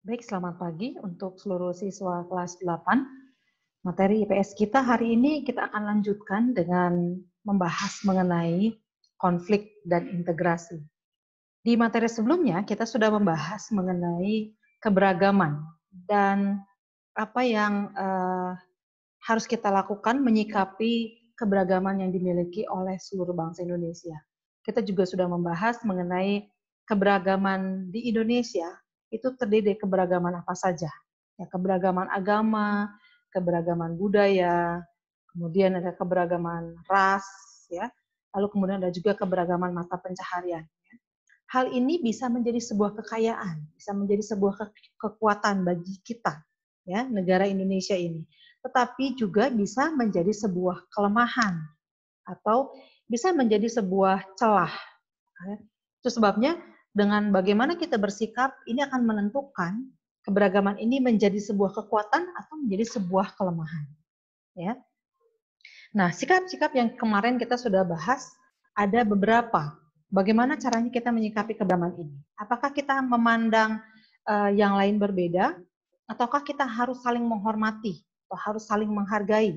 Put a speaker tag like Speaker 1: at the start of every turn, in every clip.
Speaker 1: Baik, selamat pagi untuk seluruh siswa kelas 8. Materi IPS kita hari ini kita akan lanjutkan dengan membahas mengenai konflik dan integrasi. Di materi sebelumnya kita sudah membahas mengenai keberagaman dan apa yang harus kita lakukan menyikapi keberagaman yang dimiliki oleh seluruh bangsa Indonesia. Kita juga sudah membahas mengenai keberagaman di Indonesia, itu terdiri dari keberagaman apa saja. Ya, keberagaman agama, keberagaman budaya, kemudian ada keberagaman ras, ya. Lalu kemudian ada juga keberagaman mata pencaharian. Hal ini bisa menjadi sebuah kekayaan, bisa menjadi sebuah kekuatan bagi kita, ya, negara Indonesia ini. Tetapi juga bisa menjadi sebuah kelemahan atau bisa menjadi sebuah celah. Itu sebabnya dengan bagaimana kita bersikap ini akan menentukan keberagaman ini menjadi sebuah kekuatan atau menjadi sebuah kelemahan. Ya. Nah, sikap-sikap yang kemarin kita sudah bahas ada beberapa. Bagaimana caranya kita menyikapi keberagaman ini? Apakah kita memandang yang lain berbeda, ataukah kita harus saling menghormati, atau harus saling menghargai,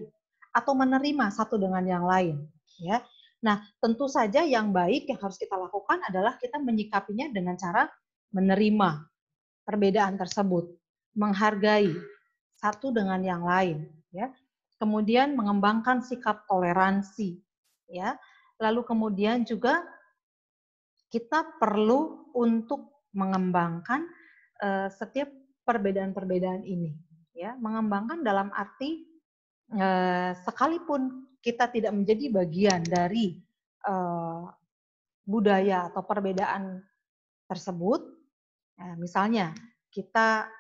Speaker 1: atau menerima satu dengan yang lain? Ya. Nah, tentu saja yang baik yang harus kita lakukan adalah kita menyikapinya dengan cara menerima perbedaan tersebut, menghargai satu dengan yang lain. Ya. Kemudian mengembangkan sikap toleransi, ya. Lalu kemudian juga kita perlu untuk mengembangkan setiap perbedaan-perbedaan ini, ya. Mengembangkan dalam arti sekalipun kita tidak menjadi bagian dari budaya atau perbedaan tersebut, misalnya kita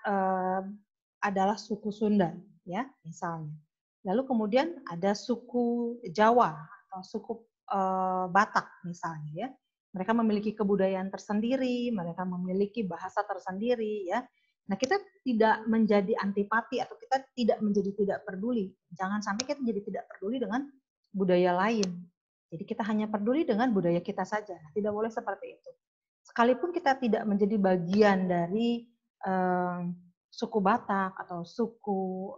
Speaker 1: adalah suku Sunda, ya, misalnya. Lalu kemudian ada suku Jawa atau suku Batak misalnya, ya. Mereka memiliki kebudayaan tersendiri, mereka memiliki bahasa tersendiri, ya. Nah, kita tidak menjadi antipati atau kita tidak menjadi tidak peduli. Jangan sampai kita jadi tidak peduli dengan budaya lain. Jadi kita hanya peduli dengan budaya kita saja. Tidak boleh seperti itu. Sekalipun kita tidak menjadi bagian dari suku Batak atau suku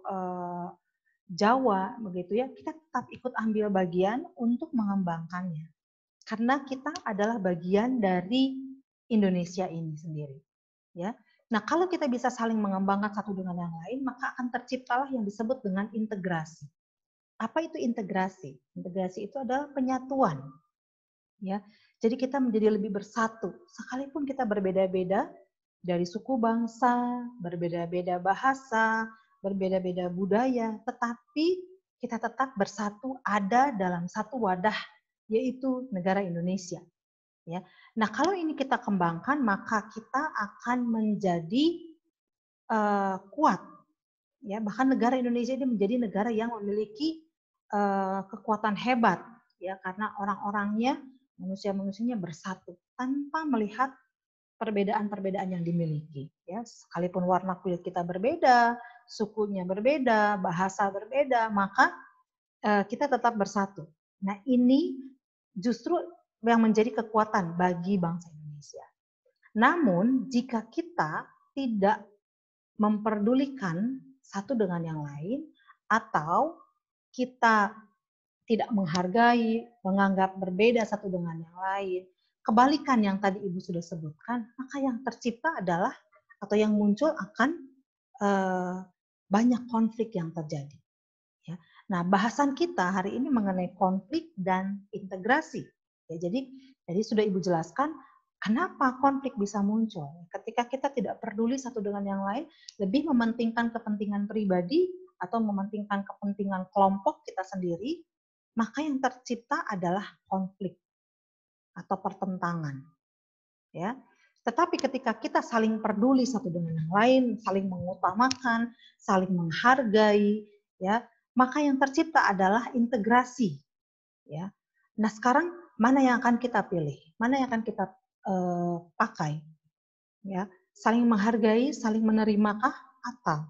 Speaker 1: Jawa, begitu ya, kita tetap ikut ambil bagian untuk mengembangkannya. Karena kita adalah bagian dari Indonesia ini sendiri. Ya. Nah, kalau kita bisa saling mengembangkan satu dengan yang lain, maka akan terciptalah yang disebut dengan integrasi. Apa itu integrasi? Integrasi itu adalah penyatuan. Ya. Jadi kita menjadi lebih bersatu. Sekalipun kita berbeda-beda dari suku bangsa, berbeda-beda bahasa, berbeda-beda budaya, tetapi kita tetap bersatu ada dalam satu wadah, yaitu negara Indonesia. Ya. Nah, kalau ini kita kembangkan, maka kita akan menjadi kuat. Ya, bahkan negara Indonesia ini menjadi negara yang memiliki kekuatan hebat, ya, karena orang-orangnya, manusia-manusianya bersatu tanpa melihat perbedaan-perbedaan yang dimiliki. Ya, sekalipun warna kulit kita berbeda, sukunya berbeda, bahasa berbeda, maka kita tetap bersatu. Nah, ini justru yang menjadi kekuatan bagi bangsa Indonesia. Namun, jika kita tidak memperdulikan satu dengan yang lain, atau kita tidak menghargai, menganggap berbeda satu dengan yang lain, kebalikan yang tadi Ibu sudah sebutkan, maka yang tercipta adalah atau yang muncul akan banyak konflik yang terjadi. Ya. Nah, bahasan kita hari ini mengenai konflik dan integrasi. Ya, jadi sudah Ibu jelaskan kenapa konflik bisa muncul. Ketika kita tidak peduli satu dengan yang lain, lebih mementingkan kepentingan pribadi atau mementingkan kepentingan kelompok kita sendiri, maka yang tercipta adalah konflik atau pertentangan. Ya. Tetapi ketika kita saling peduli satu dengan yang lain, saling mengutamakan, saling menghargai, ya, maka yang tercipta adalah integrasi. Ya. Nah, sekarang mana yang akan kita pilih? Mana yang akan kita pakai? Ya, saling menghargai, saling menerimakah, atau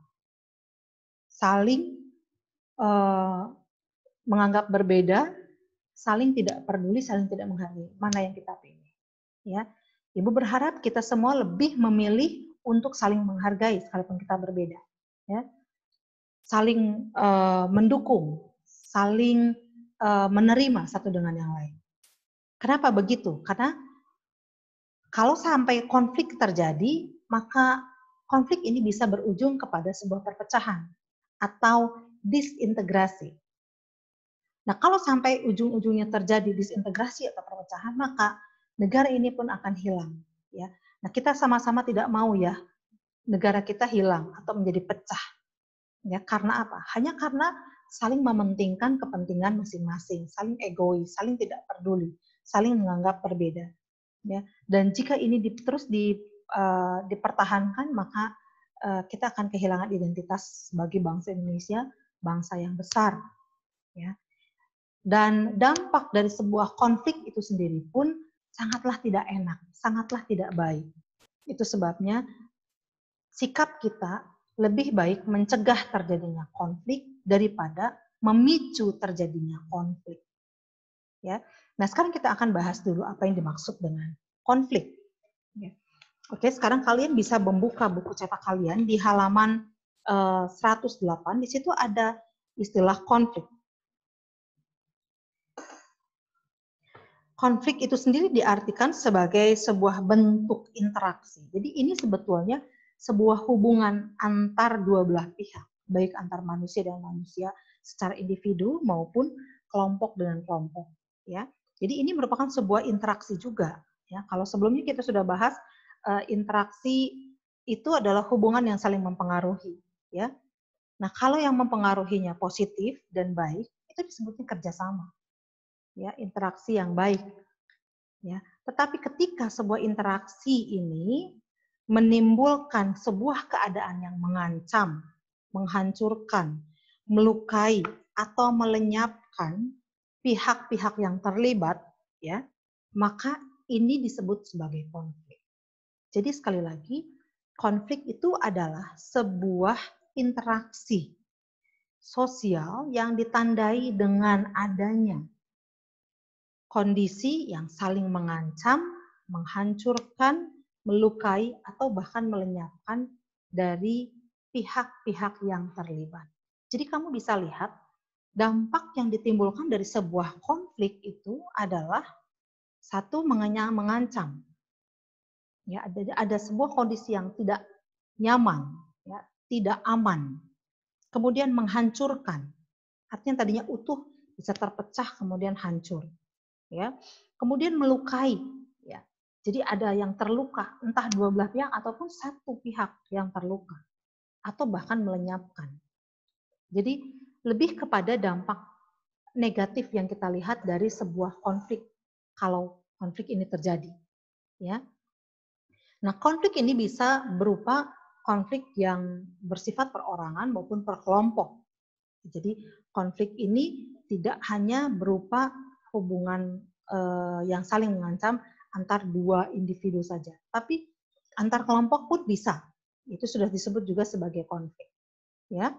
Speaker 1: saling menganggap berbeda, saling tidak peduli, saling tidak menghargai? Mana yang kita pilih? Ya, Ibu berharap kita semua lebih memilih untuk saling menghargai sekalipun kita berbeda, ya. Saling mendukung, saling menerima satu dengan yang lain. Kenapa begitu? Karena kalau sampai konflik terjadi, maka konflik ini bisa berujung kepada sebuah perpecahan atau disintegrasi. Nah, kalau sampai ujung-ujungnya terjadi disintegrasi atau perpecahan, maka negara ini pun akan hilang. Ya. Nah, kita sama-sama tidak mau ya negara kita hilang atau menjadi pecah. Ya, karena apa? Hanya karena saling mementingkan kepentingan masing-masing, saling egois, saling tidak peduli, saling menganggap berbeda. Ya. Dan jika ini terus dipertahankan, maka kita akan kehilangan identitas sebagai bangsa Indonesia, bangsa yang besar. Ya. Dan dampak dari sebuah konflik itu sendiri pun sangatlah tidak enak, sangatlah tidak baik. Itu sebabnya sikap kita lebih baik mencegah terjadinya konflik daripada memicu terjadinya konflik. Ya. Nah, sekarang kita akan bahas dulu apa yang dimaksud dengan konflik. Ya. Oke, sekarang kalian bisa membuka buku cetak kalian di halaman 108. Di situ ada istilah konflik. Konflik itu sendiri diartikan sebagai sebuah bentuk interaksi. Jadi ini sebetulnya sebuah hubungan antar dua belah pihak, baik antar manusia dan manusia secara individu maupun kelompok dengan kelompok. Ya, jadi ini merupakan sebuah interaksi juga. Ya, kalau sebelumnya kita sudah bahas interaksi itu adalah hubungan yang saling mempengaruhi. Ya, nah kalau yang mempengaruhinya positif dan baik itu disebutnya kerjasama. Ya, interaksi yang baik. Ya, tetapi ketika sebuah interaksi ini menimbulkan sebuah keadaan yang mengancam, menghancurkan, melukai atau melenyapkan pihak-pihak yang terlibat, ya, maka ini disebut sebagai konflik. Jadi sekali lagi, konflik itu adalah sebuah interaksi sosial yang ditandai dengan adanya kondisi yang saling mengancam, menghancurkan, melukai, atau bahkan melenyapkan dari pihak-pihak yang terlibat. Jadi kamu bisa lihat dampak yang ditimbulkan dari sebuah konflik itu adalah satu mengancam. Ya, ada sebuah kondisi yang tidak nyaman, ya, tidak aman. Kemudian menghancurkan. Artinya tadinya utuh bisa terpecah kemudian hancur. Ya, kemudian melukai, ya. Jadi ada yang terluka, entah dua belah pihak ataupun satu pihak yang terluka, atau bahkan melenyapkan. Jadi lebih kepada dampak negatif yang kita lihat dari sebuah konflik kalau konflik ini terjadi, ya. Nah, konflik ini bisa berupa konflik yang bersifat perorangan maupun per kelompok. Jadi konflik ini tidak hanya berupa hubungan yang saling mengancam antar dua individu saja, tapi antar kelompok pun bisa. Itu sudah disebut juga sebagai konflik. Ya.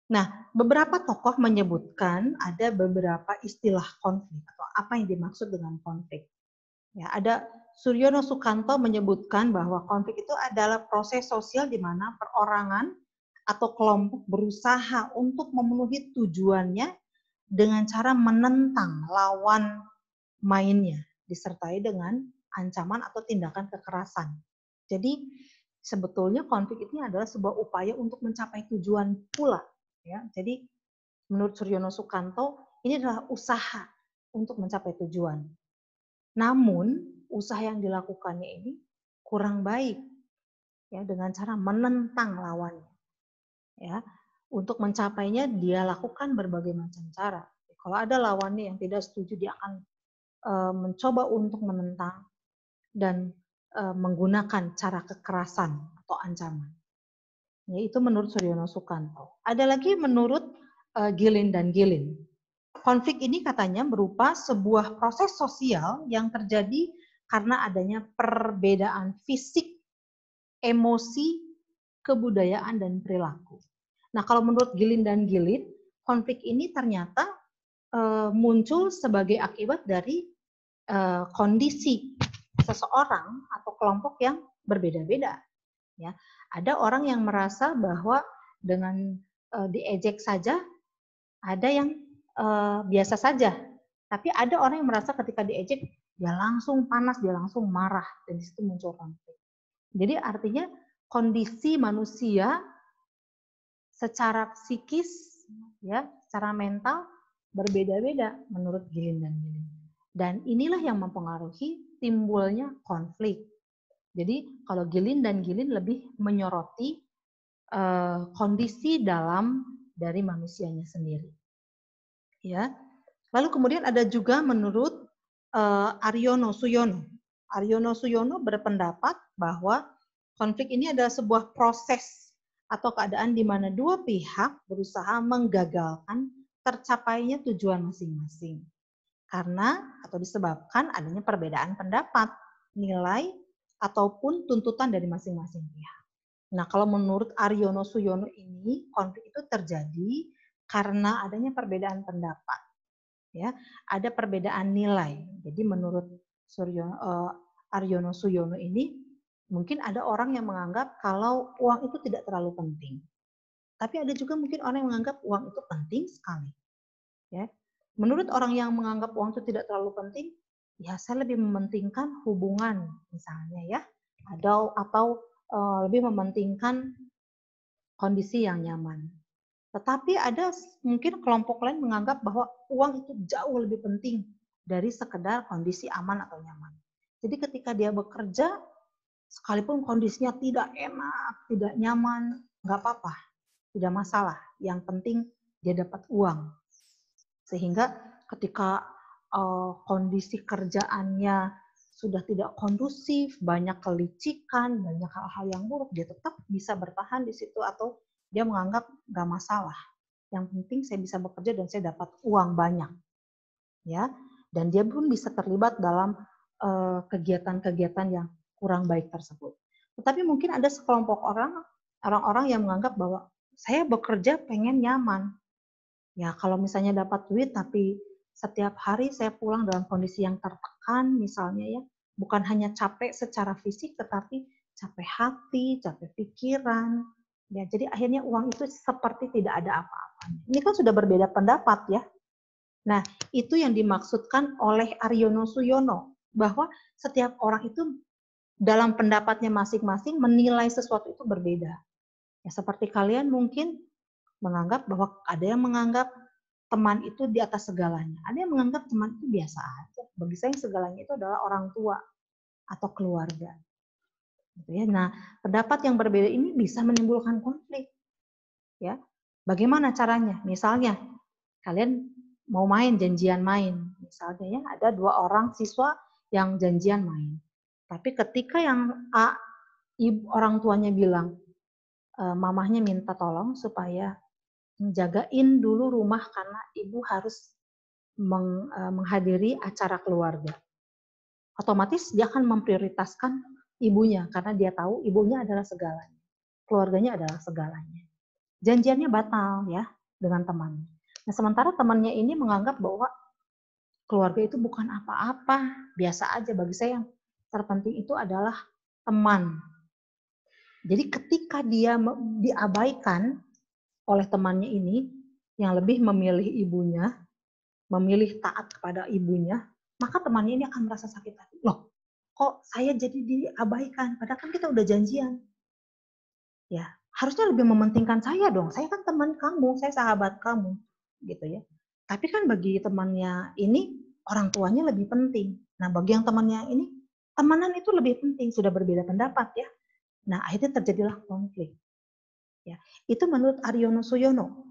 Speaker 1: Nah, beberapa tokoh menyebutkan ada beberapa istilah konflik atau apa yang dimaksud dengan konflik. Ya, ada Suryono Sukanto menyebutkan bahwa konflik itu adalah proses sosial di mana perorangan atau kelompok berusaha untuk memenuhi tujuannya dengan cara menentang lawan mainnya, disertai dengan ancaman atau tindakan kekerasan. Jadi sebetulnya konflik ini adalah sebuah upaya untuk mencapai tujuan pula. Ya, jadi menurut Suryono Sukanto ini adalah usaha untuk mencapai tujuan. Namun usaha yang dilakukannya ini kurang baik, ya, dengan cara menentang lawannya. Ya, untuk mencapainya dia lakukan berbagai macam cara. Kalau ada lawannya yang tidak setuju, dia akan mencoba untuk menentang dan menggunakan cara kekerasan atau ancaman. Ya, itu menurut Suryono Sukanto. Ada lagi menurut Gilin dan Gilin. Konflik ini katanya berupa sebuah proses sosial yang terjadi karena adanya perbedaan fisik, emosi, kebudayaan, dan perilaku. Nah, kalau menurut Gilin dan Gilin, konflik ini ternyata muncul sebagai akibat dari kondisi seseorang atau kelompok yang berbeda-beda. Ya, ada orang yang merasa bahwa dengan diejek saja, ada yang biasa saja. Tapi ada orang yang merasa ketika diejek dia langsung panas, dia langsung marah, dan di situ muncul konflik. Jadi artinya kondisi manusia secara psikis, ya, secara mental berbeda-beda menurut Gilin dan Gilin. Dan inilah yang mempengaruhi timbulnya konflik. Jadi kalau Gilin dan Gilin lebih menyoroti kondisi dalam dari manusianya sendiri. Ya. Lalu kemudian ada juga menurut Aryono Suyono. Aryono Suyono berpendapat bahwa konflik ini adalah sebuah proses atau keadaan di mana dua pihak berusaha menggagalkan tercapainya tujuan masing-masing. Karena atau disebabkan adanya perbedaan pendapat, nilai, ataupun tuntutan dari masing-masing pihak. Nah, kalau menurut Aryono Suyono ini, konflik itu terjadi karena adanya perbedaan pendapat. Ya, ada perbedaan nilai. Jadi menurut Aryono Suyono ini, mungkin ada orang yang menganggap kalau uang itu tidak terlalu penting. Tapi ada juga mungkin orang yang menganggap uang itu penting sekali. Ya. Menurut orang yang menganggap uang itu tidak terlalu penting, ya saya lebih mementingkan hubungan misalnya ya, atau lebih mementingkan kondisi yang nyaman. Tetapi ada mungkin kelompok lain menganggap bahwa uang itu jauh lebih penting dari sekedar kondisi aman atau nyaman. Jadi ketika dia bekerja, sekalipun kondisinya tidak enak, tidak nyaman, nggak apa-apa, tidak masalah. Yang penting dia dapat uang. Sehingga ketika kondisi kerjaannya sudah tidak kondusif, banyak kelicikan, banyak hal-hal yang buruk, dia tetap bisa bertahan di situ atau dia menganggap nggak masalah. Yang penting saya bisa bekerja dan saya dapat uang banyak, ya. Dan dia pun bisa terlibat dalam kegiatan-kegiatan yang kurang baik tersebut. Tetapi mungkin ada sekelompok orang-orang yang menganggap bahwa saya bekerja pengen nyaman. Ya kalau misalnya dapat duit tapi setiap hari saya pulang dalam kondisi yang tertekan misalnya ya, bukan hanya capek secara fisik tetapi capek hati, capek pikiran. Ya, jadi akhirnya uang itu seperti tidak ada apa-apanya. Ini kan sudah berbeda pendapat ya. Nah, itu yang dimaksudkan oleh Aryono Suyono, bahwa setiap orang itu dalam pendapatnya masing-masing menilai sesuatu itu berbeda. Ya, seperti kalian mungkin menganggap bahwa ada yang menganggap teman itu di atas segalanya. Ada yang menganggap teman itu biasa aja. Bagi saya yang segalanya itu adalah orang tua atau keluarga. Gitu ya. Nah, pendapat yang berbeda ini bisa menimbulkan konflik. Ya, bagaimana caranya? Misalnya, kalian mau main, janjian main. Misalnya ya, ada 2 orang siswa yang janjian main. Tapi ketika yang A, orang tuanya bilang, mamahnya minta tolong supaya jagain dulu rumah karena ibu harus menghadiri acara keluarga. Otomatis dia akan memprioritaskan ibunya karena dia tahu ibunya adalah segalanya. Keluarganya adalah segalanya. Janjiannya batal ya dengan temannya. Nah, sementara temannya ini menganggap bahwa keluarga itu bukan apa-apa, biasa aja. Bagi saya yang terpenting itu adalah teman. Jadi ketika dia diabaikan oleh temannya ini, yang lebih memilih ibunya, memilih taat kepada ibunya, maka temannya ini akan merasa sakit hati. Loh, kok saya jadi diabaikan? Padahal kan kita udah janjian. Ya, harusnya lebih mementingkan saya dong. Saya kan teman kamu, saya sahabat kamu, gitu ya. Tapi kan bagi temannya ini orang tuanya lebih penting. Nah, bagi yang temannya ini temanan itu lebih penting, sudah berbeda pendapat ya. Nah, akhirnya terjadilah konflik. Ya, itu menurut Aryono Suyono.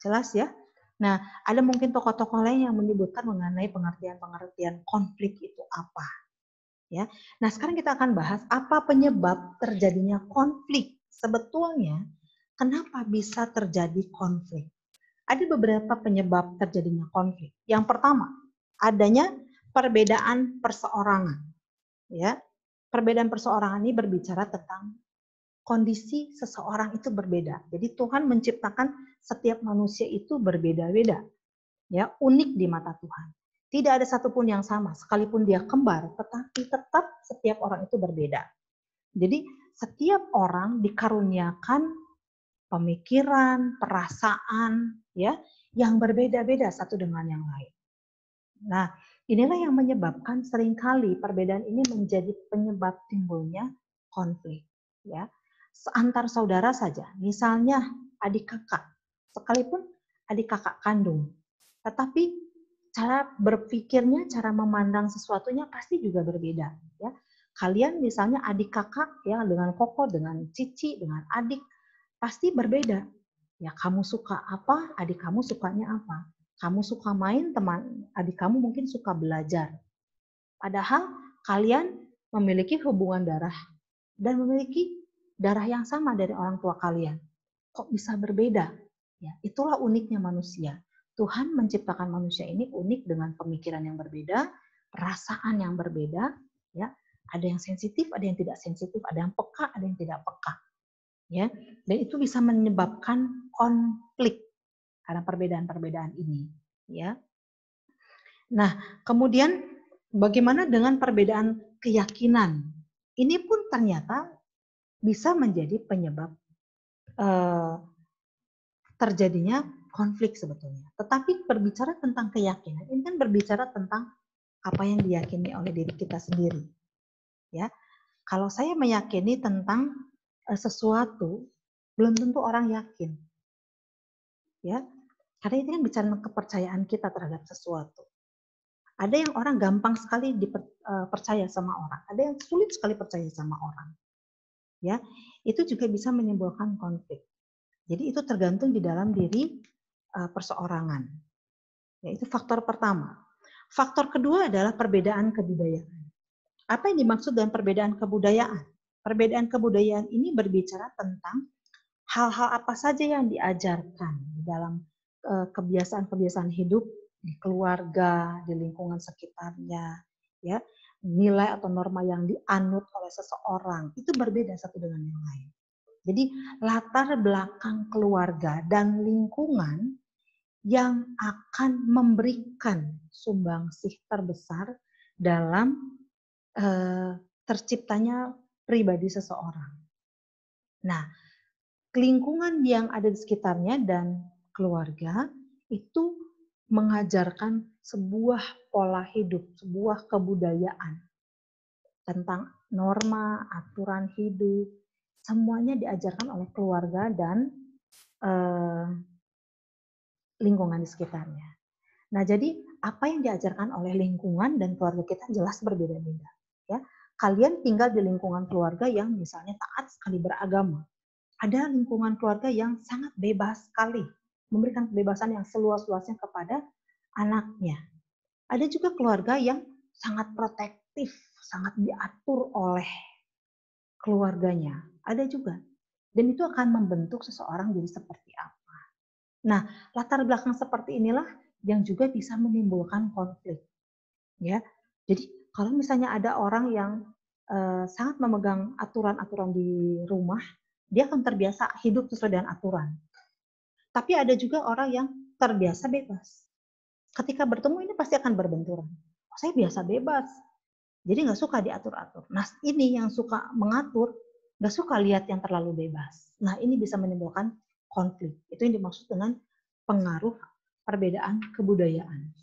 Speaker 1: Jelas ya? Nah, ada mungkin tokoh-tokoh lain yang menyebutkan mengenai pengertian-pengertian konflik itu apa. Ya. Nah, sekarang kita akan bahas apa penyebab terjadinya konflik. Sebetulnya, kenapa bisa terjadi konflik? Ada beberapa penyebab terjadinya konflik. Yang pertama, adanya perbedaan perseorangan. Ya. Perbedaan perseorangan ini berbicara tentang kondisi seseorang itu berbeda. Jadi Tuhan menciptakan setiap manusia itu berbeda-beda. Ya, unik di mata Tuhan. Tidak ada satupun yang sama, sekalipun dia kembar, tetapi tetap setiap orang itu berbeda. Jadi setiap orang dikaruniakan pemikiran, perasaan, ya, yang berbeda-beda satu dengan yang lain. Nah, inilah yang menyebabkan seringkali perbedaan ini menjadi penyebab timbulnya konflik, ya. Antar saudara saja, misalnya adik kakak, sekalipun adik kakak kandung, tetapi cara berpikirnya, cara memandang sesuatunya pasti juga berbeda, ya. Kalian misalnya adik kakak ya dengan koko, dengan cici, dengan adik pasti berbeda. Ya, kamu suka apa, adik kamu sukanya apa. Kamu suka main, teman adik kamu mungkin suka belajar. Padahal kalian memiliki hubungan darah dan memiliki darah yang sama dari orang tua kalian. Kok bisa berbeda? Ya, itulah uniknya manusia. Tuhan menciptakan manusia ini unik dengan pemikiran yang berbeda, perasaan yang berbeda, ya. Ada yang sensitif, ada yang tidak sensitif, ada yang peka, ada yang tidak peka. Ya, dan itu bisa menyebabkan konflik karena perbedaan-perbedaan ini, ya. Nah, kemudian bagaimana dengan perbedaan keyakinan? Ini pun ternyata bisa menjadi penyebab terjadinya konflik sebetulnya. Tetapi berbicara tentang keyakinan, ini kan berbicara tentang apa yang diyakini oleh diri kita sendiri. Ya, kalau saya meyakini tentang sesuatu, belum tentu orang yakin. Ya, karena ini kan bicara kepercayaan kita terhadap sesuatu. Ada yang orang gampang sekali percaya sama orang, ada yang sulit sekali percaya sama orang. Ya, itu juga bisa menimbulkan konflik. Jadi itu tergantung di dalam diri perseorangan. Ya, itu faktor pertama. Faktor kedua adalah perbedaan kebudayaan. Apa yang dimaksud dengan perbedaan kebudayaan? Perbedaan kebudayaan ini berbicara tentang hal-hal apa saja yang diajarkan di dalam kebiasaan-kebiasaan hidup di keluarga, di lingkungan sekitarnya, ya, nilai atau norma yang dianut oleh seseorang itu berbeda satu dengan yang lain. Jadi latar belakang keluarga dan lingkungan yang akan memberikan sumbangsih terbesar dalam terciptanya pribadi seseorang. Nah, lingkungan yang ada di sekitarnya dan keluarga itu mengajarkan sebuah pola hidup, sebuah kebudayaan tentang norma, aturan hidup, semuanya diajarkan oleh keluarga dan lingkungan di sekitarnya. Nah, jadi apa yang diajarkan oleh lingkungan dan keluarga kita jelas berbeda-beda. Ya, kalian tinggal di lingkungan keluarga yang misalnya taat sekali beragama. Ada lingkungan keluarga yang sangat bebas sekali, memberikan kebebasan yang seluas-luasnya kepada anaknya. Ada juga keluarga yang sangat protektif, sangat diatur oleh keluarganya. Ada juga. Dan itu akan membentuk seseorang jadi seperti apa. Nah, latar belakang seperti inilah yang juga bisa menimbulkan konflik. Ya, jadi kalau misalnya ada orang yang sangat memegang aturan-aturan di rumah, dia akan terbiasa hidup sesuai dengan aturan. Tapi ada juga orang yang terbiasa bebas. Ketika bertemu ini pasti akan berbenturan. Oh, saya biasa bebas, jadi nggak suka diatur-atur. Nah, ini yang suka mengatur, nggak suka lihat yang terlalu bebas. Nah, ini bisa menimbulkan konflik. Itu yang dimaksud dengan pengaruh perbedaan kebudayaan.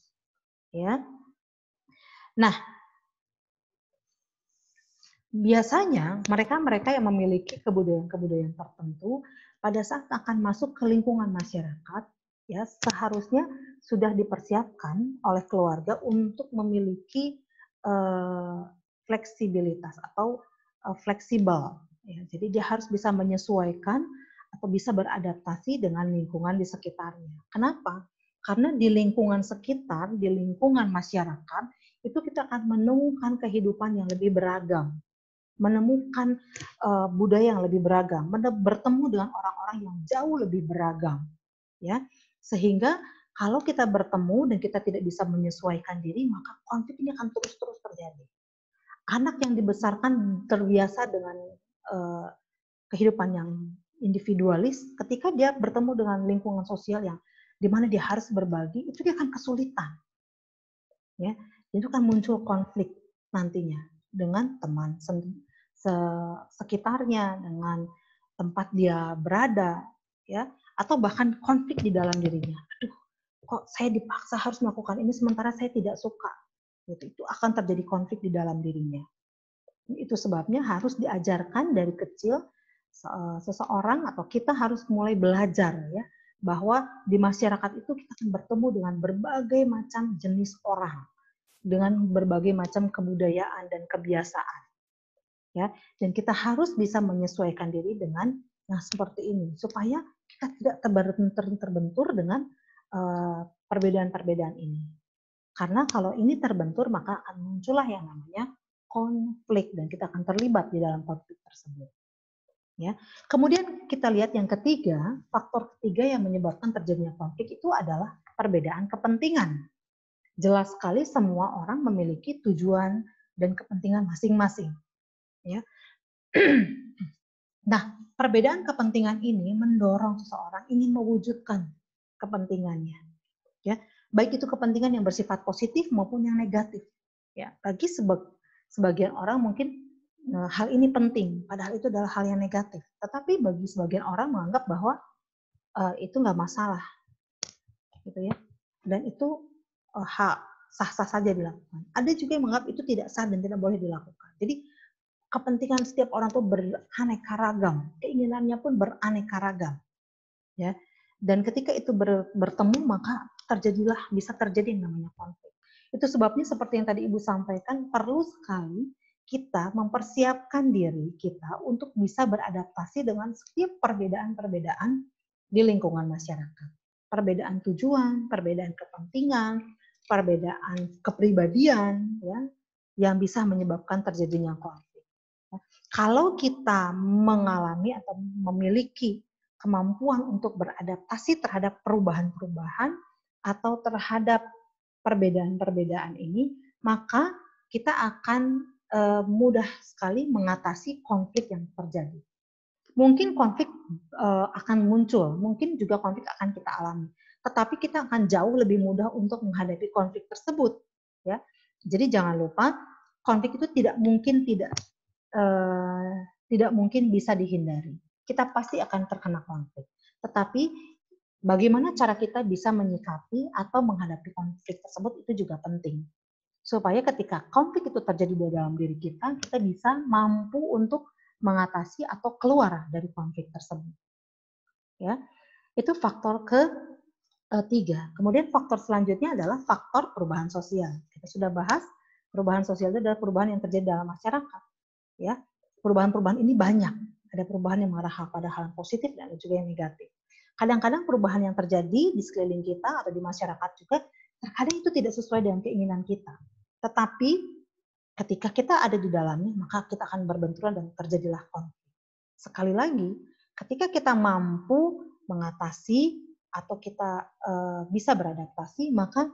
Speaker 1: Ya. Nah, biasanya mereka-mereka yang memiliki kebudayaan-kebudayaan tertentu pada saat akan masuk ke lingkungan masyarakat, ya seharusnya sudah dipersiapkan oleh keluarga untuk memiliki fleksibilitas atau fleksibel. Ya, jadi dia harus bisa menyesuaikan atau bisa beradaptasi dengan lingkungan di sekitarnya. Kenapa? Karena di lingkungan sekitar, di lingkungan masyarakat, itu kita akan menemukan kehidupan yang lebih beragam, menemukan budaya yang lebih beragam, bertemu dengan orang-orang yang jauh lebih beragam, ya. Sehingga kalau kita bertemu dan kita tidak bisa menyesuaikan diri, maka konflik ini akan terus-terus terjadi. Anak yang dibesarkan terbiasa dengan kehidupan yang individualis, ketika dia bertemu dengan lingkungan sosial yang di mana dia harus berbagi, itu dia akan kesulitan. Ya, itu akan muncul konflik nantinya dengan teman sekitarnya, dengan tempat dia berada, ya, atau bahkan konflik di dalam dirinya. Aduh, kok saya dipaksa harus melakukan ini sementara saya tidak suka. Itu akan terjadi konflik di dalam dirinya. Itu sebabnya harus diajarkan dari kecil seseorang atau kita harus mulai belajar ya bahwa di masyarakat itu kita akan bertemu dengan berbagai macam jenis orang, dengan berbagai macam kebudayaan dan kebiasaan. Ya, dan kita harus bisa menyesuaikan diri dengan yang seperti ini supaya kita tidak terbentur dengan perbedaan-perbedaan ini. Karena kalau ini terbentur maka akan muncullah yang namanya konflik dan kita akan terlibat di dalam konflik tersebut. Ya. Kemudian kita lihat yang ketiga, faktor ketiga yang menyebabkan terjadinya konflik itu adalah perbedaan kepentingan. Jelas sekali semua orang memiliki tujuan dan kepentingan masing-masing. Ya. Nah, perbedaan kepentingan ini mendorong seseorang ingin mewujudkan kepentingannya. Ya, baik itu kepentingan yang bersifat positif maupun yang negatif. Ya, bagi sebagian orang mungkin hal ini penting, padahal itu adalah hal yang negatif. Tetapi bagi sebagian orang menganggap bahwa itu nggak masalah, gitu ya. Dan itu sah-sah saja dilakukan. Ada juga yang menganggap itu tidak sah dan tidak boleh dilakukan. Jadi kepentingan setiap orang itu beraneka ragam, keinginannya pun beraneka ragam, ya. Dan ketika itu bertemu maka bisa terjadi yang namanya konflik. Itu sebabnya seperti yang tadi Ibu sampaikan, perlu sekali kita mempersiapkan diri kita untuk bisa beradaptasi dengan setiap perbedaan-perbedaan di lingkungan masyarakat. Perbedaan tujuan, perbedaan kepentingan, perbedaan kepribadian, ya, yang bisa menyebabkan terjadinya konflik. Kalau kita mengalami atau memiliki kemampuan untuk beradaptasi terhadap perubahan-perubahan atau terhadap perbedaan-perbedaan ini, maka kita akan mudah sekali mengatasi konflik yang terjadi. Mungkin konflik akan muncul, mungkin juga konflik akan kita alami, tetapi kita akan jauh lebih mudah untuk menghadapi konflik tersebut. Ya, jadi jangan lupa konflik itu tidak mungkin bisa dihindari. Kita pasti akan terkena konflik. Tetapi bagaimana cara kita bisa menyikapi atau menghadapi konflik tersebut itu juga penting. Supaya ketika konflik itu terjadi di dalam diri kita bisa mampu untuk mengatasi atau keluar dari konflik tersebut. Ya, itu faktor ketiga. Kemudian faktor selanjutnya adalah faktor perubahan sosial. Kita sudah bahas perubahan sosial itu adalah perubahan yang terjadi dalam masyarakat. Ya, perubahan-perubahan ini banyak. Ada perubahan yang mengarah pada hal yang positif dan ada juga yang negatif. Kadang-kadang perubahan yang terjadi di sekeliling kita atau di masyarakat juga terkadang itu tidak sesuai dengan keinginan kita. Tetapi ketika kita ada di dalamnya, maka kita akan berbenturan dan terjadilah konflik. Sekali lagi, ketika kita mampu mengatasi atau kita bisa beradaptasi, maka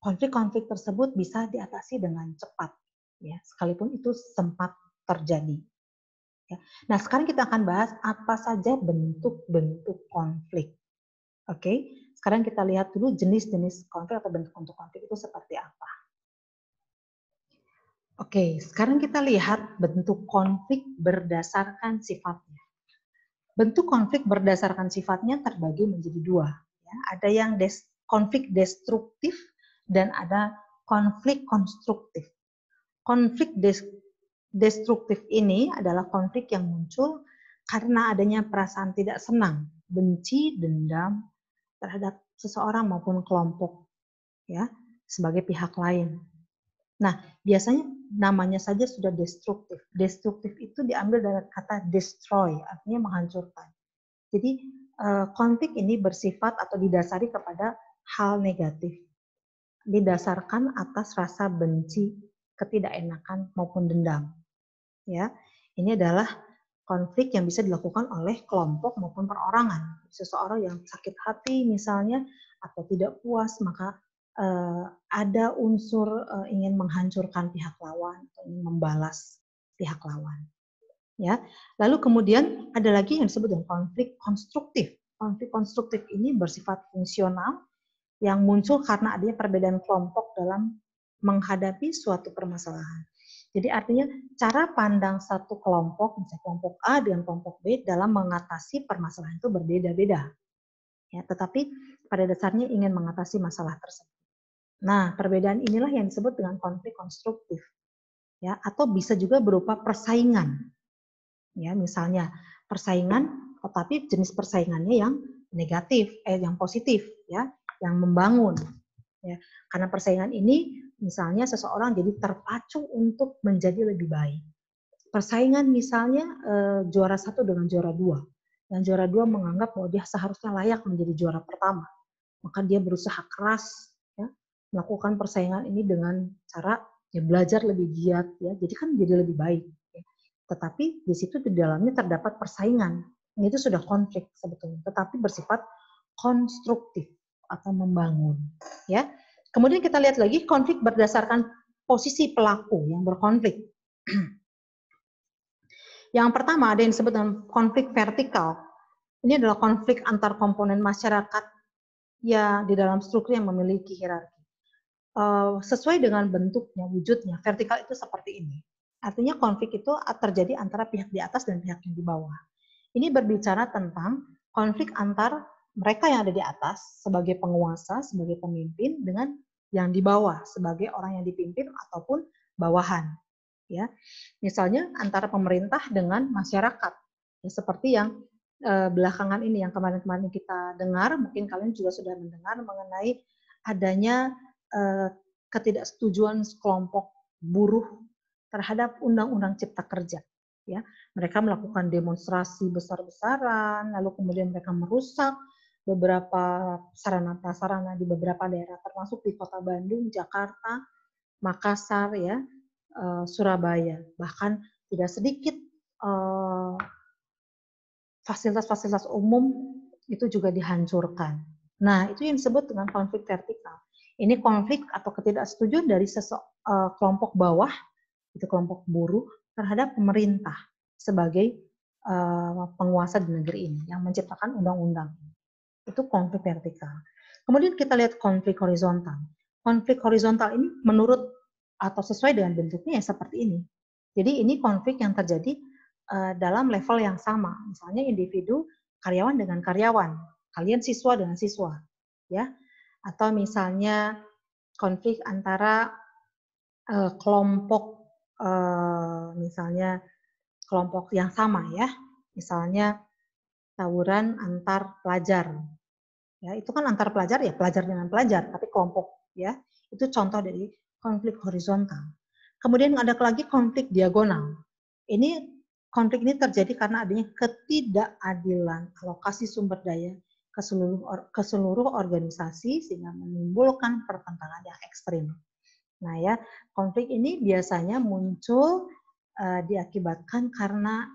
Speaker 1: konflik-konflik tersebut bisa diatasi dengan cepat. Ya, sekalipun itu sempat terjadi. Ya. Nah, sekarang kita akan bahas apa saja bentuk-bentuk konflik. Oke, sekarang kita lihat dulu jenis-jenis konflik atau bentuk-bentuk konflik itu seperti apa. Oke, sekarang kita lihat bentuk konflik berdasarkan sifatnya. Bentuk konflik berdasarkan sifatnya terbagi menjadi dua. Ya. Ada yang konflik destruktif dan ada konflik konstruktif. Konflik destruktif ini adalah konflik yang muncul karena adanya perasaan tidak senang, benci, dendam terhadap seseorang maupun kelompok, ya, sebagai pihak lain. Nah, biasanya namanya saja sudah destruktif. Destruktif itu diambil dari kata destroy, artinya menghancurkan. Jadi konflik ini bersifat atau didasari kepada hal negatif, didasarkan atas rasa benci, ketidakenakan maupun dendam. Ya, ini adalah konflik yang bisa dilakukan oleh kelompok maupun perorangan. Seseorang yang sakit hati misalnya atau tidak puas, maka ada unsur ingin menghancurkan pihak lawan atau ingin membalas pihak lawan. Ya, lalu kemudian ada lagi yang disebut dengan konflik konstruktif. Konflik konstruktif ini bersifat fungsional yang muncul karena adanya perbedaan kelompok dalam menghadapi suatu permasalahan. Jadi artinya cara pandang satu kelompok, misalnya kelompok A dengan kelompok B dalam mengatasi permasalahan itu berbeda-beda. Ya, tetapi pada dasarnya ingin mengatasi masalah tersebut. Nah, perbedaan inilah yang disebut dengan konflik konstruktif. Ya, atau bisa juga berupa persaingan. Ya, misalnya persaingan, tetapi jenis persaingannya yang negatif, yang positif, ya, yang membangun. Ya, karena persaingan ini misalnya seseorang jadi terpacu untuk menjadi lebih baik. Persaingan misalnya juara 1 dengan juara 2. Dan juara 2 menganggap bahwa dia seharusnya layak menjadi juara pertama. Maka dia berusaha keras ya, melakukan persaingan ini dengan cara ya belajar lebih giat ya. Jadi kan jadi lebih baik. Ya. Tetapi di situ di dalamnya terdapat persaingan. Ini itu sudah konflik sebetulnya, tetapi bersifat konstruktif atau membangun. Ya. Kemudian kita lihat lagi konflik berdasarkan posisi pelaku yang berkonflik. Yang pertama ada yang disebut dengan konflik vertikal. Ini adalah konflik antar komponen masyarakat ya di dalam struktur yang memiliki hierarki. Sesuai dengan bentuknya, wujudnya, vertikal itu seperti ini. Artinya konflik itu terjadi antara pihak di atas dan pihak yang di bawah. Ini berbicara tentang konflik antar mereka yang ada di atas sebagai penguasa, sebagai pemimpin dengan yang di bawah sebagai orang yang dipimpin ataupun bawahan. Ya, misalnya antara pemerintah dengan masyarakat, ya, seperti yang belakangan ini yang kemarin-kemarin kita dengar, mungkin kalian juga sudah mendengar mengenai adanya ketidaksetujuan kelompok buruh terhadap Undang-Undang Cipta Kerja. Ya, mereka melakukan demonstrasi besar-besaran, lalu kemudian mereka merusak beberapa sarana prasarana di beberapa daerah, termasuk di Kota Bandung, Jakarta, Makassar, ya, Surabaya. Bahkan tidak sedikit fasilitas-fasilitas umum itu juga dihancurkan. Nah, itu yang disebut dengan konflik vertikal. Ini konflik atau ketidaksetujuan dari kelompok bawah, itu kelompok buruh, terhadap pemerintah sebagai penguasa di negeri ini yang menciptakan undang-undang. Itu konflik vertikal. Kemudian kita lihat konflik horizontal. Konflik horizontal ini menurut atau sesuai dengan bentuknya ya seperti ini. Jadi ini konflik yang terjadi dalam level yang sama. Misalnya individu karyawan dengan karyawan, kalian siswa dengan siswa, ya. Atau misalnya konflik antara kelompok misalnya kelompok yang sama ya. Misalnya tawuran antar pelajar. Ya, itu kan antar pelajar ya, pelajar dengan pelajar, tapi kelompok ya. Itu contoh dari konflik horizontal. Kemudian ada lagi konflik diagonal. Ini konflik ini terjadi karena adanya ketidakadilan alokasi sumber daya ke seluruh organisasi sehingga menimbulkan pertentangan yang ekstrim. Nah ya, konflik ini biasanya muncul diakibatkan karena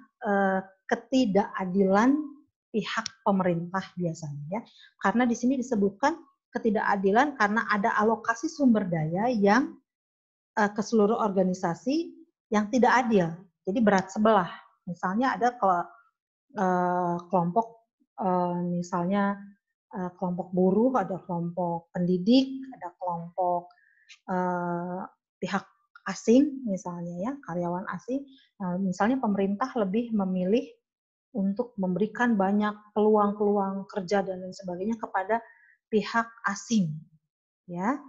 Speaker 1: ketidakadilan pihak pemerintah biasanya ya. Karena di sini disebutkan ketidakadilan karena ada alokasi sumber daya yang ke seluruh organisasi yang tidak adil. Jadi berat sebelah. Misalnya ada kelompok misalnya kelompok buruh, ada kelompok pendidik, ada kelompok pihak asing misalnya ya, karyawan asing. Nah, misalnya pemerintah lebih memilih untuk memberikan banyak peluang-peluang kerja dan lain sebagainya kepada pihak asing, ya,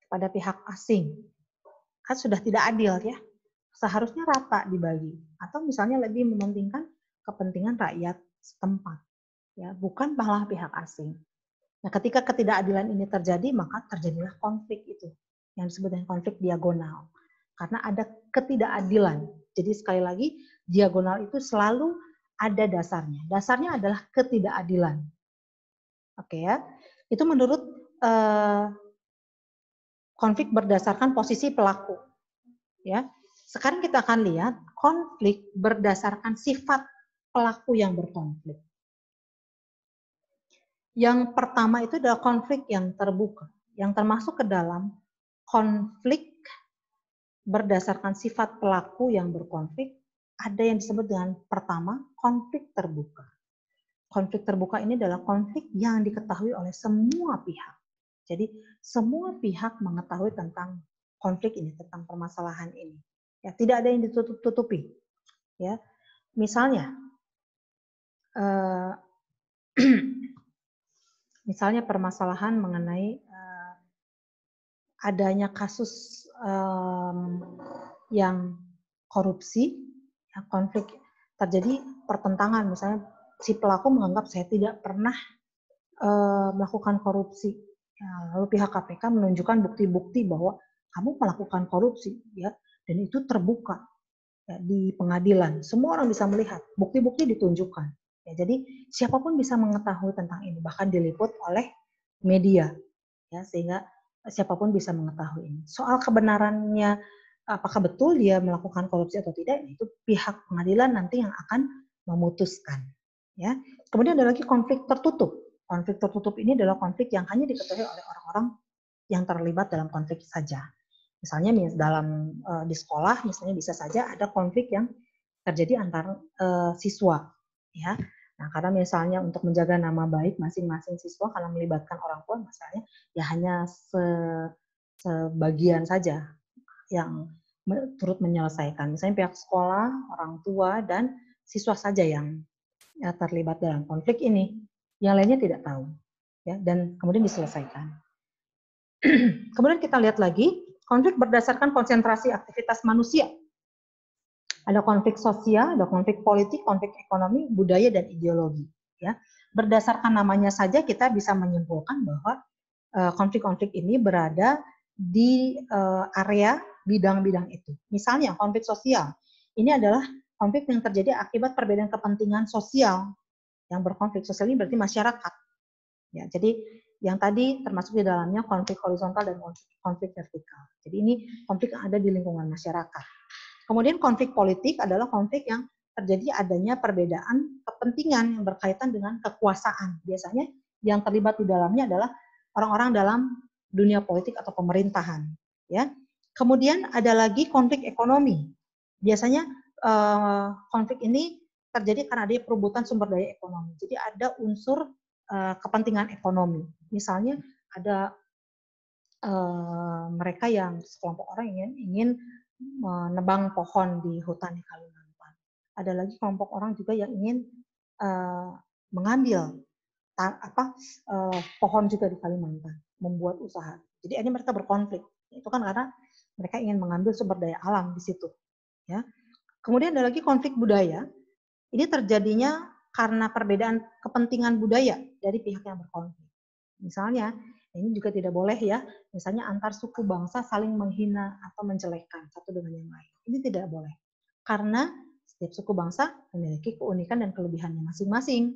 Speaker 1: kepada pihak asing. Kan sudah tidak adil ya, seharusnya rata dibagi. Atau misalnya lebih mementingkan kepentingan rakyat setempat, ya, bukan malah pihak asing. Nah, ketika ketidakadilan ini terjadi, maka terjadilah konflik itu, yang disebut dengan konflik diagonal. Karena ada ketidakadilan. Jadi sekali lagi, diagonal itu selalu ada dasarnya. Dasarnya adalah ketidakadilan. Oke ya. Itu menurut konflik berdasarkan posisi pelaku. Ya. Sekarang kita akan lihat konflik berdasarkan sifat pelaku yang berkonflik. Yang pertama itu adalah konflik yang terbuka, yang termasuk ke dalam konflik berdasarkan sifat pelaku yang berkonflik. Ada yang disebut dengan pertama, konflik terbuka. Konflik terbuka ini adalah konflik yang diketahui oleh semua pihak. Jadi semua pihak mengetahui tentang konflik ini, tentang permasalahan ini. Ya, tidak ada yang ditutup-tutupi. Ya, misalnya, misalnya permasalahan mengenai adanya kasus yang korupsi, ya, konflik terjadi pertentangan, misalnya si pelaku menganggap saya tidak pernah melakukan korupsi, ya, lalu pihak KPK menunjukkan bukti-bukti bahwa kamu melakukan korupsi, ya, dan itu terbuka, ya, di pengadilan, semua orang bisa melihat, bukti-bukti ditunjukkan, ya, jadi siapapun bisa mengetahui tentang ini, bahkan diliput oleh media, ya, sehingga siapapun bisa mengetahui ini. Soal kebenarannya, apakah betul dia melakukan korupsi atau tidak, itu pihak pengadilan nanti yang akan memutuskan. Ya. Kemudian ada lagi konflik tertutup. Konflik tertutup ini adalah konflik yang hanya diketahui oleh orang-orang yang terlibat dalam konflik saja. Misalnya di sekolah, misalnya bisa saja ada konflik yang terjadi antar siswa, ya. Nah, karena misalnya untuk menjaga nama baik masing-masing siswa karena melibatkan orang tua, misalnya ya hanya sebagian saja yang turut menyelesaikan. Misalnya pihak sekolah, orang tua, dan siswa saja yang terlibat dalam konflik ini. Yang lainnya tidak tahu, ya, dan kemudian diselesaikan. Kemudian kita lihat lagi, konflik berdasarkan konsentrasi aktivitas manusia. Ada konflik sosial, ada konflik politik, konflik ekonomi, budaya, dan ideologi. Ya. Berdasarkan namanya saja kita bisa menyimpulkan bahwa konflik-konflik ini berada di area bidang-bidang itu. Misalnya konflik sosial, ini adalah konflik yang terjadi akibat perbedaan kepentingan sosial. Yang berkonflik sosial ini berarti masyarakat. Ya, jadi yang tadi termasuk di dalamnya konflik horizontal dan konflik vertikal. Jadi ini konflik yang ada di lingkungan masyarakat. Kemudian konflik politik adalah konflik yang terjadi adanya perbedaan kepentingan yang berkaitan dengan kekuasaan. Biasanya yang terlibat di dalamnya adalah orang-orang dalam dunia politik atau pemerintahan. Ya. Kemudian ada lagi konflik ekonomi. Biasanya konflik ini terjadi karena ada perebutan sumber daya ekonomi. Jadi ada unsur kepentingan ekonomi. Misalnya ada mereka yang sekelompok orang ingin menebang pohon di hutan di Kalimantan. Ada lagi kelompok orang juga yang ingin mengambil pohon juga di Kalimantan, membuat usaha. Jadi ini mereka berkonflik. Itu kan karena mereka ingin mengambil sumber daya alam di situ. Ya. Kemudian ada lagi konflik budaya. Ini terjadinya karena perbedaan kepentingan budaya dari pihak yang berkonflik. Misalnya, ini juga tidak boleh ya, misalnya antar suku bangsa saling menghina atau menjelekkan satu dengan yang lain. Ini tidak boleh. Karena setiap suku bangsa memiliki keunikan dan kelebihannya masing-masing.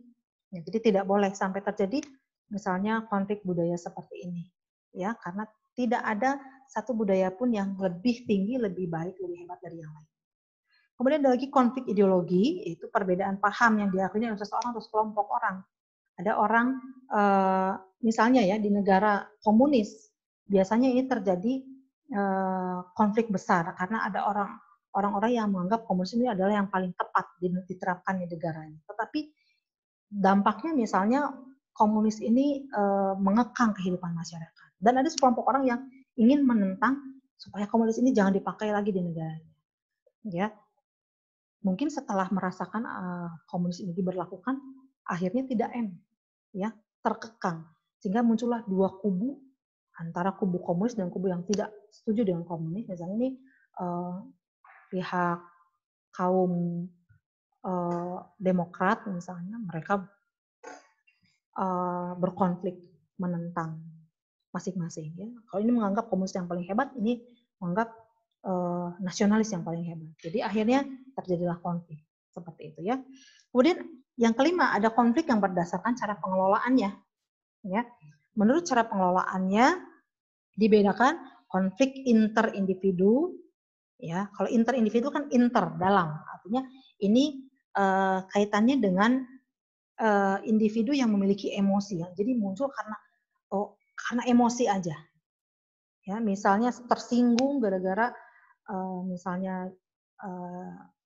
Speaker 1: Ya, jadi tidak boleh sampai terjadi misalnya konflik budaya seperti ini. Ya, karena tidak ada satu budaya pun yang lebih tinggi, lebih baik, lebih hebat dari yang lain. Kemudian ada lagi konflik ideologi, yaitu perbedaan paham yang diakini oleh seseorang atau sekelompok orang. Ada orang, misalnya ya di negara komunis, biasanya ini terjadi konflik besar karena ada orang-orang yang menganggap komunis ini adalah yang paling tepat diterapkan di negaranya. Tetapi dampaknya misalnya komunis ini mengekang kehidupan masyarakat. Dan ada sekelompok orang yang ingin menentang supaya komunis ini jangan dipakai lagi di negaranya. Ya, mungkin setelah merasakan komunis ini diberlakukan, akhirnya tidak enak, ya, terkekang, sehingga muncullah dua kubu antara kubu komunis dan kubu yang tidak setuju dengan komunis. Misalnya ini pihak kaum Demokrat, misalnya mereka berkonflik menentang masing-masing. Ya. Kalau ini menganggap komunis yang paling hebat, ini menganggap nasionalis yang paling hebat. Jadi akhirnya terjadilah konflik seperti itu ya. Kemudian yang kelima ada konflik yang berdasarkan cara pengelolaannya. Ya, menurut cara pengelolaannya dibedakan konflik interindividu. Ya, kalau interindividu kan inter dalam, artinya ini kaitannya dengan individu yang memiliki emosi. Ya. Jadi muncul karena emosi aja. Ya, misalnya tersinggung gara-gara misalnya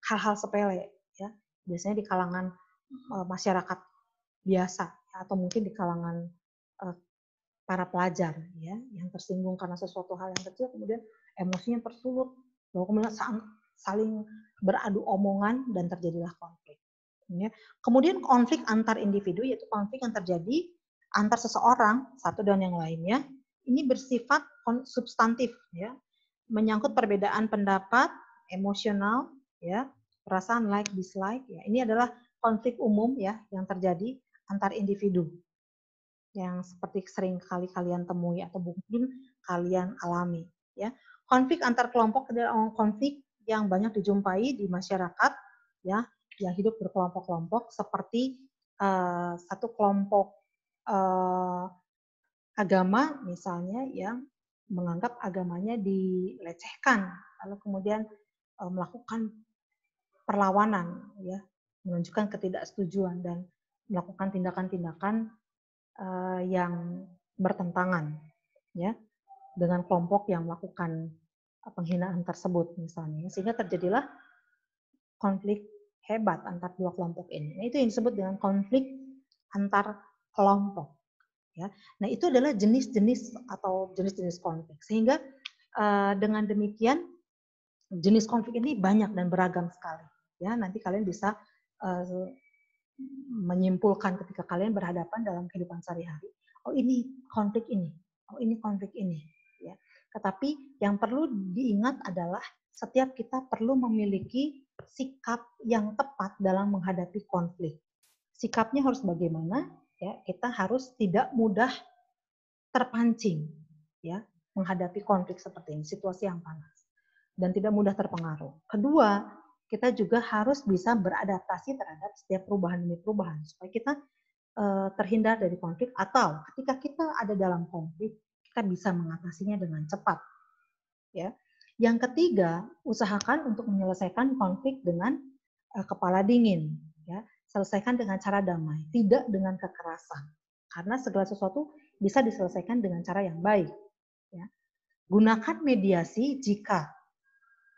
Speaker 1: hal-hal sepele, ya, biasanya di kalangan masyarakat biasa, ya, atau mungkin di kalangan para pelajar, ya, yang tersinggung karena sesuatu hal yang kecil, kemudian emosinya tersulut, lalu kemudian saling beradu omongan dan terjadilah konflik. Ya. Kemudian konflik antar individu, yaitu konflik yang terjadi antar seseorang satu dan yang lainnya, ini bersifat substantif, ya, menyangkut perbedaan pendapat, emosional, ya, perasaan like dislike, ya. Ini adalah konflik umum, ya, yang terjadi antar individu yang seperti sering kali kalian temui atau mungkin kalian alami, ya. Konflik antar kelompok adalah konflik yang banyak dijumpai di masyarakat, ya, yang hidup berkelompok-kelompok seperti satu kelompok agama misalnya yang menganggap agamanya dilecehkan, lalu kemudian melakukan perlawanan, ya, menunjukkan ketidaksetujuan dan melakukan tindakan-tindakan yang bertentangan, ya, dengan kelompok yang melakukan penghinaan tersebut misalnya, sehingga terjadilah konflik hebat antar dua kelompok ini. Nah, itu yang disebut dengan konflik antar kelompok. Ya, nah itu adalah jenis-jenis atau jenis-jenis konflik. Sehingga dengan demikian jenis konflik ini banyak dan beragam sekali. Ya, nanti kalian bisa menyimpulkan ketika kalian berhadapan dalam kehidupan sehari-hari. Oh ini konflik ini, oh ini konflik ini. Ya. Tetapi yang perlu diingat adalah setiap kita perlu memiliki sikap yang tepat dalam menghadapi konflik. Sikapnya harus bagaimana? Ya, kita harus tidak mudah terpancing, ya, menghadapi konflik seperti ini, situasi yang panas, dan tidak mudah terpengaruh. Kedua, kita juga harus bisa beradaptasi terhadap setiap perubahan demi perubahan supaya kita terhindar dari konflik, atau ketika kita ada dalam konflik kita bisa mengatasinya dengan cepat. Ya. Yang ketiga, usahakan untuk menyelesaikan konflik dengan kepala dingin. Ya. Selesaikan dengan cara damai, tidak dengan kekerasan. Karena segala sesuatu bisa diselesaikan dengan cara yang baik. Ya. Gunakan mediasi jika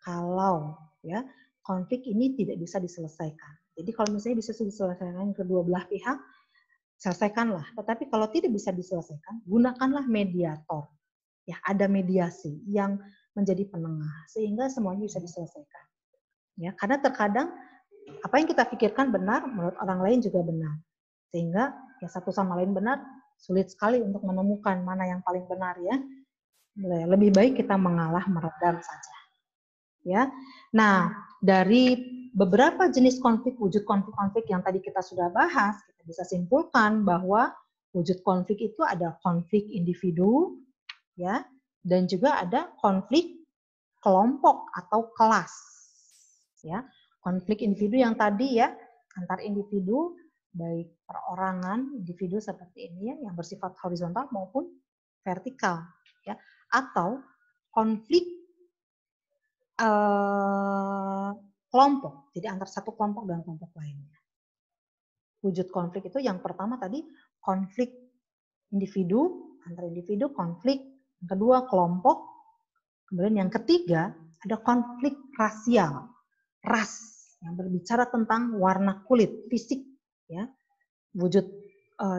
Speaker 1: kalau ya konflik ini tidak bisa diselesaikan. Jadi kalau misalnya bisa diselesaikan kedua belah pihak, selesaikanlah. Tetapi kalau tidak bisa diselesaikan, gunakanlah mediator. Ya, ada mediasi yang menjadi penengah sehingga semuanya bisa diselesaikan. Ya, karena terkadang apa yang kita pikirkan benar menurut orang lain juga benar. Sehingga ya satu sama lain benar, sulit sekali untuk menemukan mana yang paling benar, ya. Lebih baik kita mengalah meredam saja. Ya. Nah, dari beberapa jenis konflik, wujud konflik-konflik yang tadi kita sudah bahas, kita bisa simpulkan bahwa wujud konflik itu ada konflik individu, ya, dan juga ada konflik kelompok atau kelas. Ya, konflik individu yang tadi, ya, antar individu, baik perorangan individu seperti ini, ya, yang bersifat horizontal maupun vertikal, ya, atau konflik kelompok, jadi antar satu kelompok dan kelompok lainnya. Wujud konflik itu yang pertama tadi konflik individu, antar individu, konflik yang kedua kelompok, kemudian yang ketiga ada konflik rasial, ras, yang berbicara tentang warna kulit, fisik, ya, wujud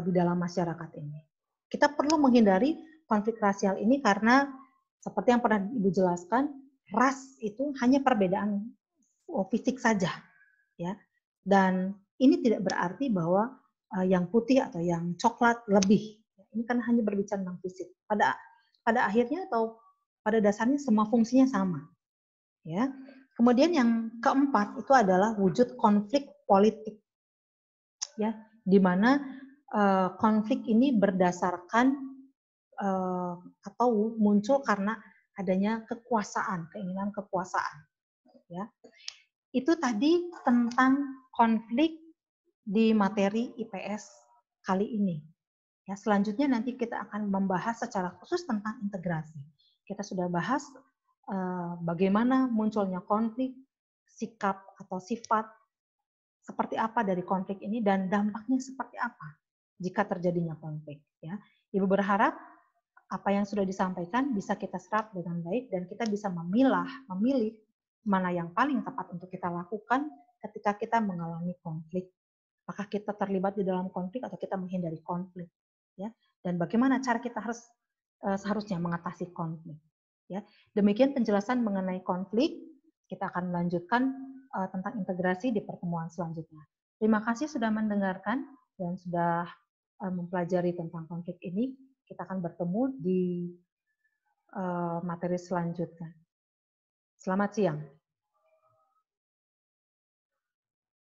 Speaker 1: di dalam masyarakat ini. Kita perlu menghindari konflik rasial ini karena seperti yang pernah Ibu jelaskan, ras itu hanya perbedaan fisik saja, ya. Dan ini tidak berarti bahwa yang putih atau yang coklat lebih. Ini kan hanya berbicara tentang fisik. Pada akhirnya atau pada dasarnya semua fungsinya sama, ya. Kemudian yang keempat itu adalah wujud konflik politik, ya, di mana konflik ini berdasarkan atau muncul karena adanya kekuasaan, keinginan kekuasaan, ya. Itu tadi tentang konflik di materi IPS kali ini. Ya, selanjutnya nanti kita akan membahas secara khusus tentang integrasi. Kita sudah bahas bagaimana munculnya konflik, sikap atau sifat seperti apa dari konflik ini dan dampaknya seperti apa jika terjadinya konflik. Ya, Ibu berharap apa yang sudah disampaikan bisa kita serap dengan baik dan kita bisa memilih mana yang paling tepat untuk kita lakukan ketika kita mengalami konflik. Apakah kita terlibat di dalam konflik atau kita menghindari konflik, ya? Dan bagaimana cara kita harus seharusnya mengatasi konflik, ya? Demikian penjelasan mengenai konflik. kita akan melanjutkan tentang integrasi di pertemuan selanjutnya. Terima kasih sudah mendengarkan dan sudah mempelajari tentang konflik ini. Kita akan bertemu di materi selanjutnya. Selamat siang.